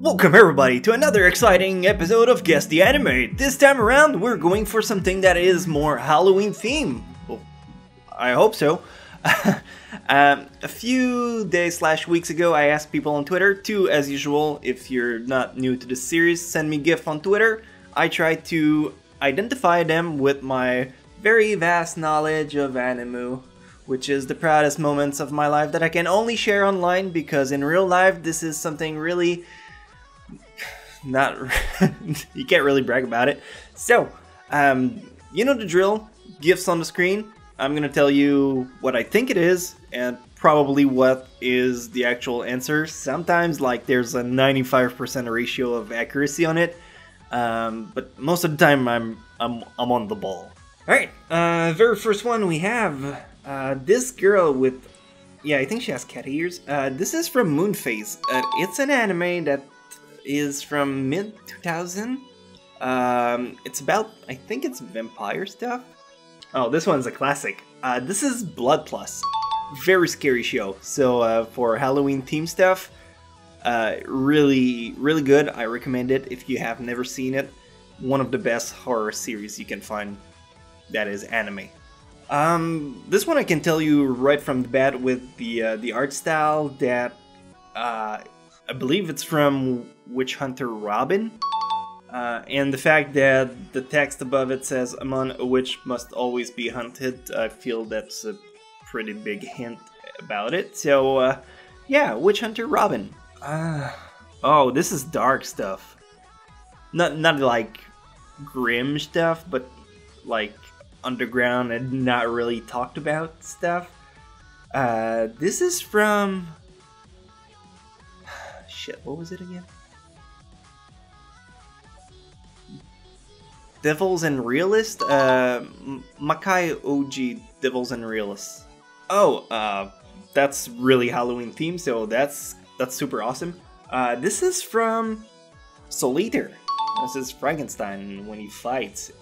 Welcome everybody to another exciting episode of Guess the Anime. This time around we're going for something that is more Halloween themed. Well, I hope so. A few days / weeks ago I asked people on Twitter to, as usual, if you're not new to the series, send me GIF on Twitter. I try to identify them with my very vast knowledge of anime, which is the proudest moments of my life that I can only share online, because in real life this is something really not you can't really brag about it. So you know the drill. GIFs on the screen. I'm gonna tell you what I think it is and probably what is the actual answer. Sometimes like there's a 95% ratio of accuracy on it, but most of the time I'm on the ball. All right, very first one we have this girl with, yeah, I think she has cat ears. This is from Moonface. It's an anime that is from mid-2000. It's about, I think it's vampire stuff. Oh, this one's a classic. This is Blood Plus. Very scary show. So for Halloween theme stuff, really good. I recommend it if you have never seen it. One of the best horror series you can find that is anime. This one I can tell you right from the bat with the art style that I believe it's from Witch Hunter Robin, and the fact that the text above it says "Among a witch must always be hunted." I feel that's a pretty big hint about it. So yeah, Witch Hunter Robin. Oh, this is dark stuff. Not like grim stuff, but like underground and not really talked about stuff. This is from shit, what was it again? Devils and Realists? Makai OG Devils and Realists. Oh, that's really Halloween themed, so that's super awesome. This is from Soul Eater. This is Frankenstein when he fights.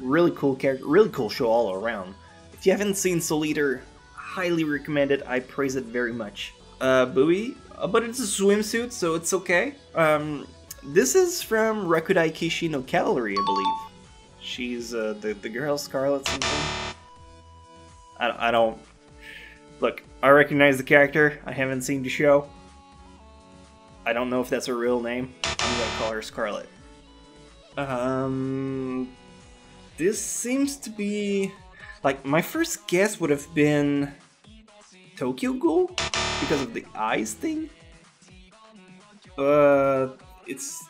Really cool character, really cool show all around. If you haven't seen Soul Eater, highly recommend it. I praise it very much. Buoy, but it's a swimsuit, so it's okay. This is from Rakudai Kishi no Cavalry, I believe. She's the girl Scarlet something. I don't look. I recognize the character. I haven't seen the show. I don't know if that's her real name. I'm gonna call her Scarlet. This seems to be like my first guess would have been Tokyo Ghoul because of the eyes thing.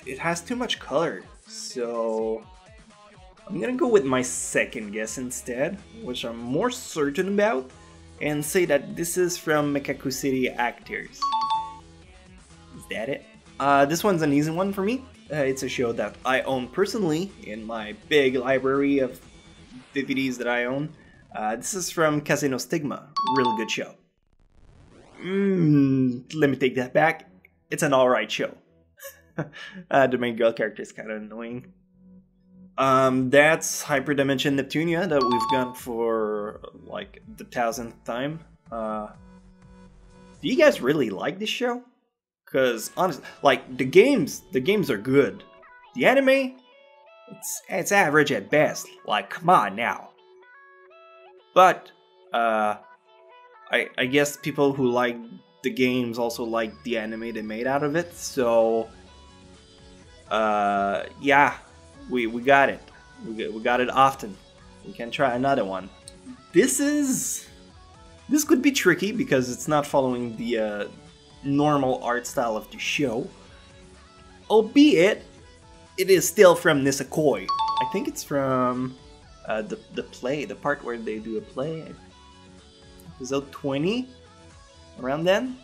It has too much color, so I'm gonna go with my second guess instead, which I'm more certain about, and say that this is from Mekaku City Actors. Is that it? This one's an easy one for me. It's a show that I own personally in my big library of DVDs that I own. This is from Kasane Stigma. Really good show. Let me take that back. It's an alright show. The main girl character is kind of annoying. That's Hyperdimension Neptunia that we've gone for like the 1000th time. Do you guys really like this show? Because honestly, like the games are good. The anime, it's average at best. Like, come on now. But I guess people who like the games also like the anime they made out of it. So yeah, we got it. We got it often. We can try another one. This could be tricky because it's not following the normal art style of the show, albeit it is still from Nisekoi. I think it's from the play, the part where they do a play, episode 20, around then.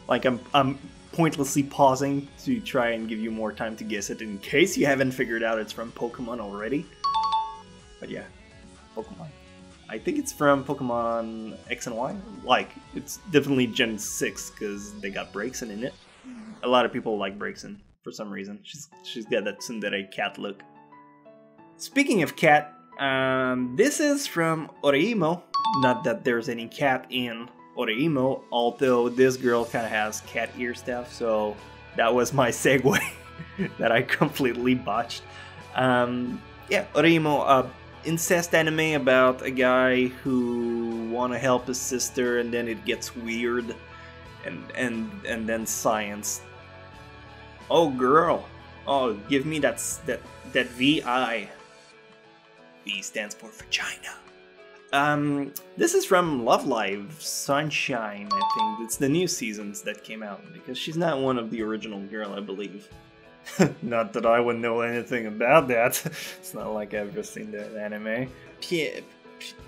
Like I'm pointlessly pausing to try and give you more time to guess it in case you haven't figured out it's from Pokemon already. But yeah, Pokemon. I think it's from Pokemon X and Y. Like, it's definitely Gen 6 because they got Braixen in it. A lot of people like Braixen for some reason. She's got that tsundere cat look. Speaking of cat, this is from Oreimo. Not that there's any cat in Oreimo, although this girl kind of has cat ear stuff, so that was my segue that I completely botched. Yeah, Oreimo, incest anime about a guy who want to help his sister, and then it gets weird, and then science. Oh, girl. Oh, give me that VI. V stands for vagina. This is from Love Live Sunshine, I think. It's the new seasons that came out, because she's not one of the original girl, I believe. Not that I would know anything about that. It's not like I've ever seen that anime.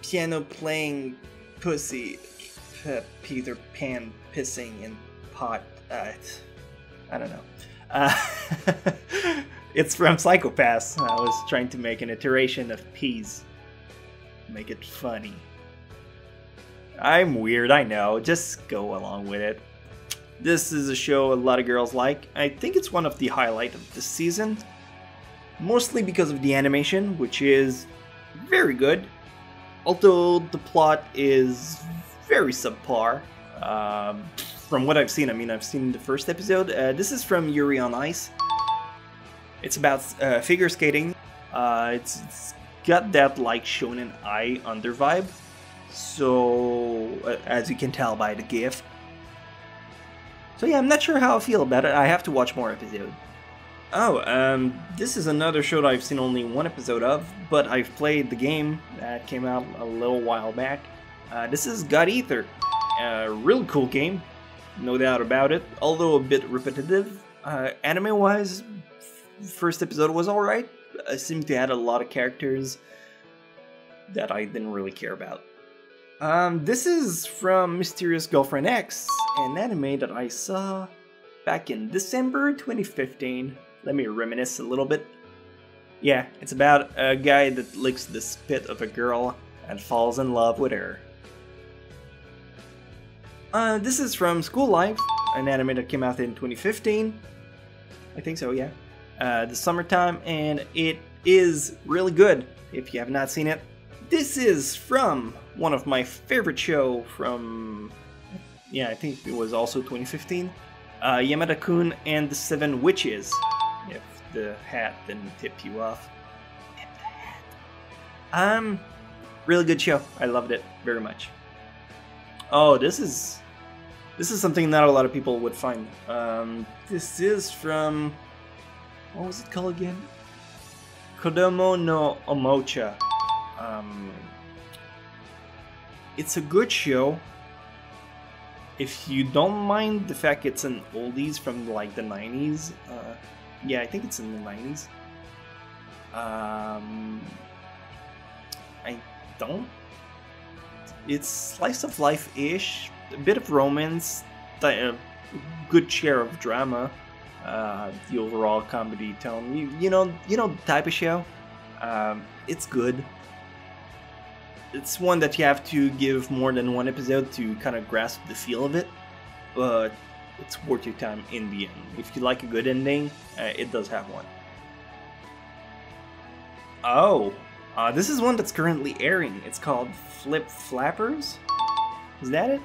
Piano playing pussy. Peter Pan pissing in pot. I don't know. It's from Psychopaths. I was trying to make an iteration of peas. Make it funny. I'm weird, I know. Just go along with it. This is a show a lot of girls like. I think it's one of the highlights of this season. Mostly because of the animation, which is very good. Although the plot is very subpar. From what I've seen, I mean, I've seen the first episode. This is from Yuri on Ice. It's about figure skating. It's got that like shonen ai under vibe. So, as you can tell by the GIF. So yeah, I'm not sure how I feel about it. I have to watch more episodes. Oh, this is another show that I've seen only one episode of, but I've played the game that came out a little while back. This is God Eater. A really cool game, no doubt about it, although a bit repetitive. Anime-wise, first episode was alright. I seem to add a lot of characters that I didn't really care about. This is from Mysterious Girlfriend X, an anime that I saw back in December 2015. Let me reminisce a little bit. Yeah, it's about a guy that licks the spit of a girl and falls in love with her. This is from School Life, an anime that came out in 2015. I think so, yeah. The summertime, and it is really good if you have not seen it. This is from one of my favorite show from, yeah, I think it was also 2015. Yamada-kun and the Seven Witches. If the hat didn't tip you off. Tip the hat. Really good show. I loved it very much. Oh, this is something not a lot of people would find. This is from, what was it called again? Kodomo no Omocha. It's a good show. If you don't mind the fact it's an oldies from like the 90s. Yeah, I think it's in the 90s. I don't. It's slice of life-ish, a bit of romance, a good share of drama. The overall comedy tone, you know the type of show. It's good. It's one that you have to give more than one episode to kind of grasp the feel of it, but it's worth your time in the end. If you like a good ending, it does have one. Oh, this is one that's currently airing. It's called Flip Flappers. Is that it?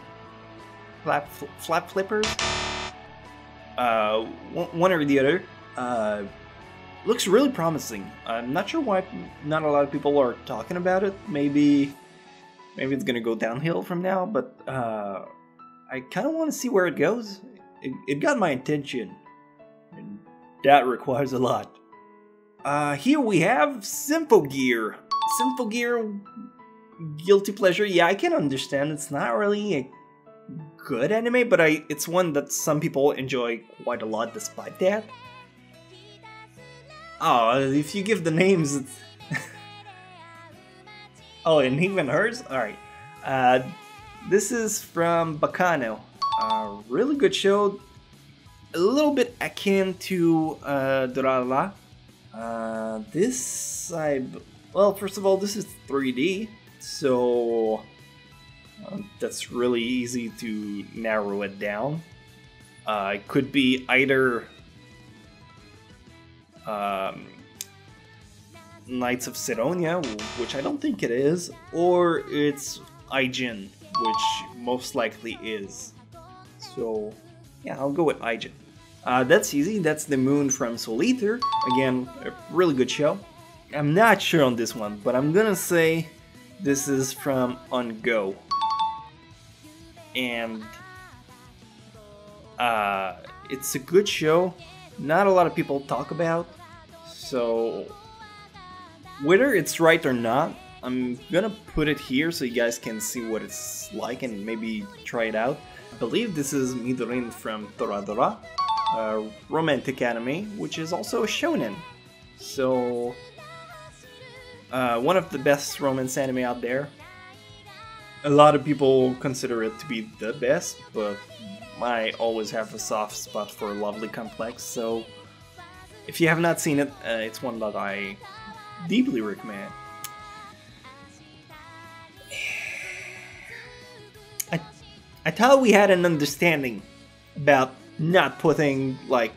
Flap Flippers? One or the other. Looks really promising. I'm not sure why not a lot of people are talking about it. Maybe it's gonna go downhill from now, but I kind of want to see where it goes. It got my attention, and that requires a lot. Here we have Symphogear. Symphogear, guilty pleasure. Yeah, I can understand. It's not really a good anime, but it's one that some people enjoy quite a lot despite that. Oh, if you give the names, it's oh, and even hers? Alright. This is from Bacano. Really good show. A little bit akin to Dorala. Well, first of all, this is 3D, so that's really easy to narrow it down. It could be either Knights of Sidonia, which I don't think it is, or it's Aijin, which most likely is. So yeah, I'll go with Aijin. That's easy. That's the moon from Soul Eater. Again, a really good show. I'm not sure on this one, but I'm gonna say this is from On Go. And it's a good show. Not a lot of people talk about. So whether it's right or not, I'm gonna put it here so you guys can see what it's like and maybe try it out. I believe this is Megurine from Toradora, a romantic anime, which is also a shonen. So one of the best romance anime out there. A lot of people consider it to be the best, but I always have a soft spot for Lovely Complex, so if you have not seen it, it's one that I deeply recommend. I thought we had an understanding about not putting, like,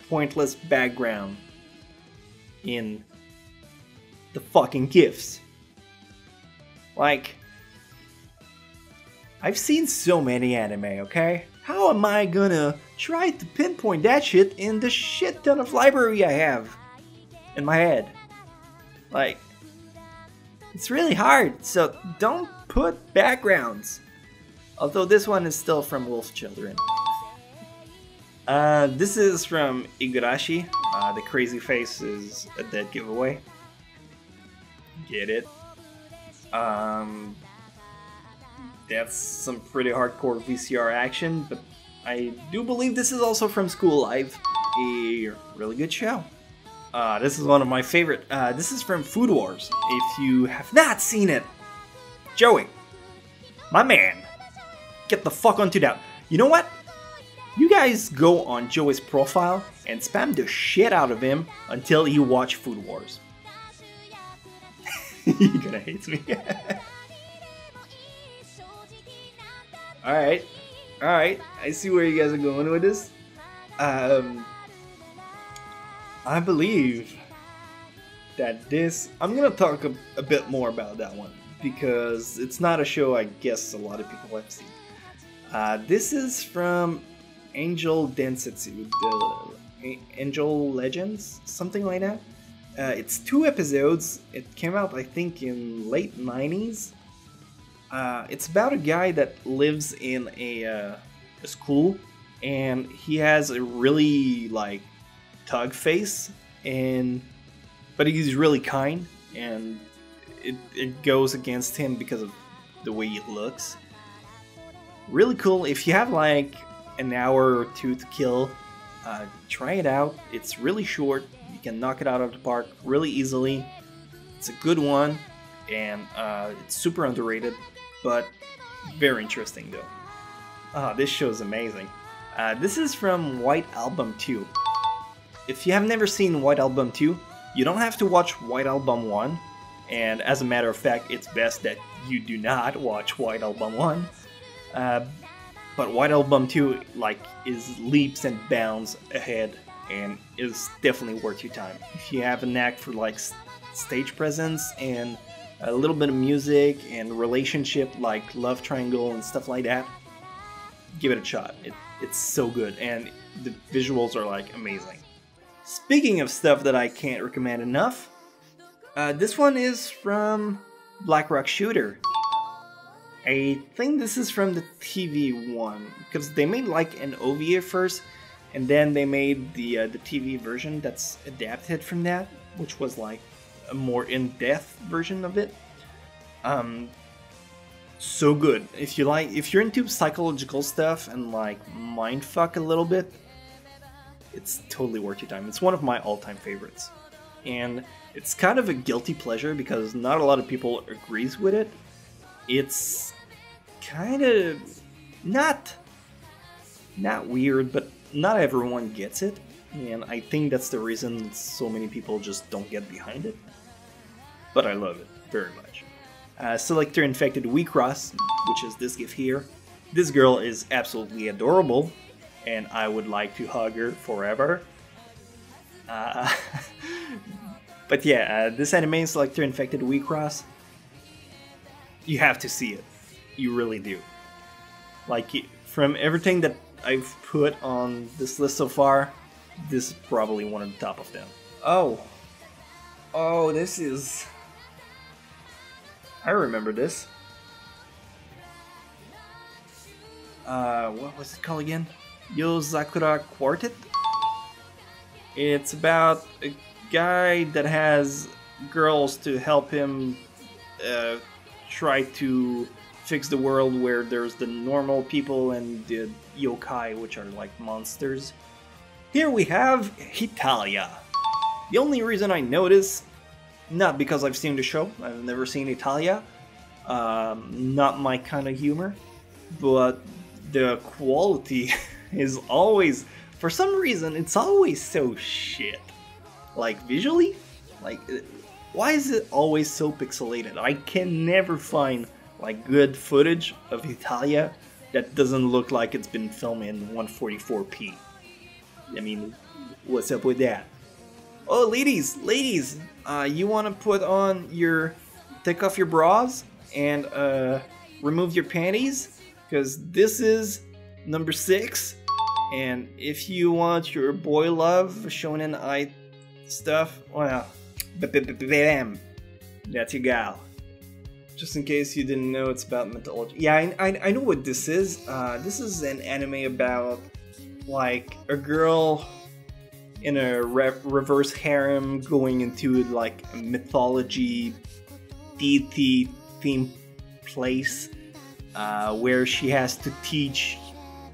pointless background in the fucking GIFs. Like, I've seen so many anime, okay? How am I gonna try to pinpoint that shit in the shit ton of library I have in my head? Like, it's really hard, so don't put backgrounds. Although this one is still from Wolf Children. This is from Igarashi. The crazy face is a dead giveaway. Get it? That's some pretty hardcore VCR action, but I do believe this is also from School Live. A really good show. This is one of my favorite. This is from Food Wars. If you have not seen it, Joey, my man, get the fuck onto that. You know what? You guys go on Joey's profile and spam the shit out of him until you watch Food Wars. You're gonna hate me. Alright, I see where you guys are going with this. I believe that this... I'm gonna talk a bit more about that one, because it's not a show I guess a lot of people have seen. This is from Angel Densetsu, the Angel Legends, something like that. It's 2 episodes. It came out, I think, in late 90s. It's about a guy that lives in a school, and he has a really, like, thug face, but he's really kind, and it goes against him because of the way he looks. Really cool. If you have like an hour or two to kill, try it out. It's really short. You can knock it out of the park really easily. It's a good one, and it's super underrated, but very interesting though. This show is amazing. This is from White Album 2. If you have never seen White Album 2, you don't have to watch White Album 1, and as a matter of fact, it's best that you do not watch White Album 1. But White Album 2 is leaps and bounds ahead, and is definitely worth your time. If you have a knack for stage presence and a little bit of music and relationship like love triangle and stuff like that, give it a shot. It's so good, and the visuals are amazing. Speaking of stuff that I can't recommend enough, this one is from Black Rock Shooter. I think this is from the TV one, because they made an OVA first, and then they made the TV version that's adapted from that, which was a more in-depth version of it. So good. If you're into psychological stuff and mindfuck a little bit, it's totally worth your time. It's one of my all-time favorites, and it's kind of a guilty pleasure because not a lot of people agrees with it. It's kind of not weird, but not everyone gets it, and I think that's the reason so many people just don't get behind it. But I love it very much. Selector Infected Weecross, which is this GIF here. This girl is absolutely adorable, and I would like to hug her forever. But yeah, this anime, Selector Infected Weecross, you have to see it. you really do. Like, from everything that I've put on this list so far, this is probably one of the top of them. Oh, this is... I remember this. What was it called again? Yozakura Quartet? It's about a guy that has girls to help him try to fix the world where there's the normal people and the yokai, which are like monsters. Here we have Italia. The only reason I know this, not because I've seen the show, I've never seen Italia, not my kind of humor, but the quality is always, for some reason, it's always so shit. Like, visually, like, why is it always so pixelated? I can never find, like, good footage of Italia that doesn't look like it's been filmed in 144p. I mean, what's up with that? Oh, ladies, you want to put on your, take off your bras and remove your panties? Because this is number 6. And if you want your boy love shonen ai stuff, well, bam, that's your gal. Just in case you didn't know, it's about mythology. Yeah, I know what this is. This is an anime about, like, a girl in a reverse harem going into, like, a mythology deity themed place where she has to teach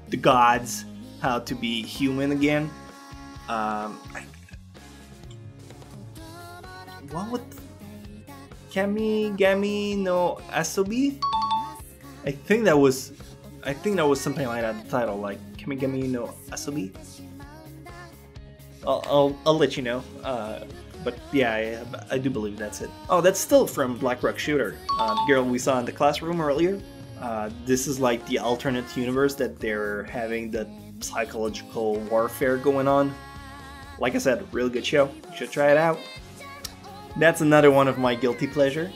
the gods how to be human again. What would Kamigami no Asobi? I think that was something like that, the title, like Kamigami no Asobi. I'll let you know. But yeah, I do believe that's it. Oh, that's still from Black Rock Shooter, the girl we saw in the classroom earlier. This is like the alternate universe that they're having the psychological warfare going on. Like I said, really good show. You should try it out. That's another one of my guilty pleasure.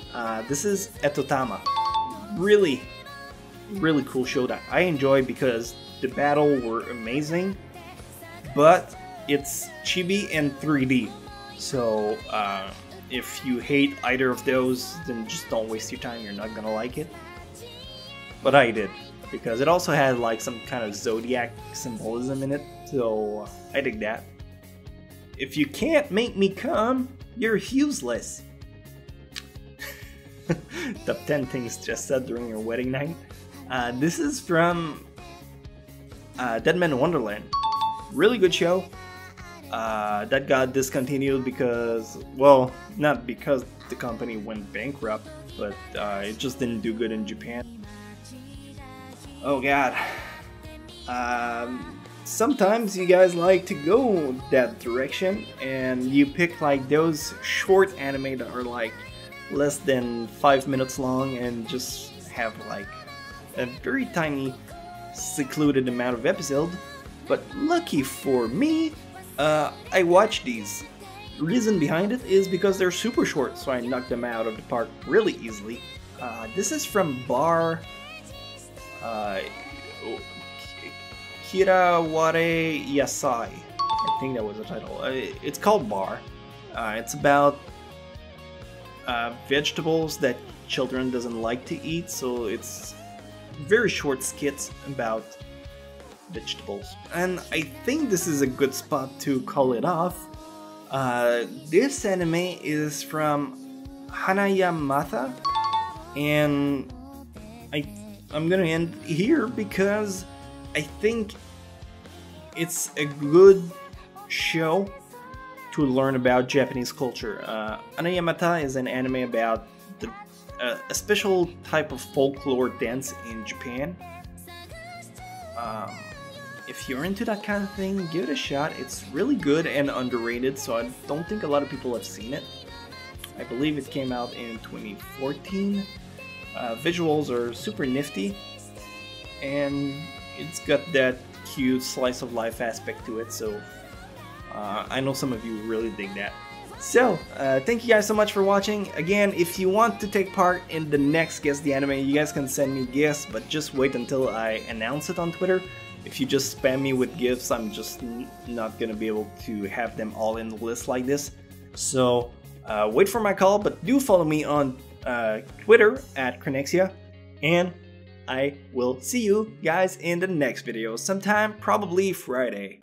This is Etotama. Really cool show that I enjoy because the battle were amazing, but it's chibi and 3D. So if you hate either of those, then just don't waste your time. You're not gonna like it. But I did, because it also had like some kind of zodiac symbolism in it, so I dig that. If you can't make me come, you're useless. Top 10 things just said during your wedding night. This is from Dead Man Wonderland. Really good show. That got discontinued because, well, not because the company went bankrupt, but it just didn't do good in Japan. Oh god. Sometimes you guys like to go that direction and you pick like those short anime that are like less than 5 minutes long and just have like a very tiny secluded amount of episode. But lucky for me, I watched these. The reason behind it is because they're super short, so I knocked them out of the park really easily. This is from Bar Kiraware Yasai. I think that was the title. It's called Bar. It's about vegetables that children doesn't like to eat, so it's very short skits about vegetables. And I think this is a good spot to call it off. This anime is from Hanayamata, and I'm gonna end here because I think it's a good show to learn about Japanese culture. Hanayamata is an anime about a special type of folklore dance in Japan. If you're into that kind of thing, give it a shot. It's really good and underrated, so I don't think a lot of people have seen it. I believe it came out in 2014. Visuals are super nifty, and it's got that cute slice of life aspect to it, so I know some of you really dig that. So, thank you guys so much for watching. Again, if you want to take part in the next Guess the Anime, you guys can send me gifts, but just wait until I announce it on Twitter. If you just spam me with gifts, I'm just not gonna be able to have them all in the list like this. So, wait for my call, but do follow me on Twitter at Cronexia, and I will see you guys in the next video, sometime probably Friday.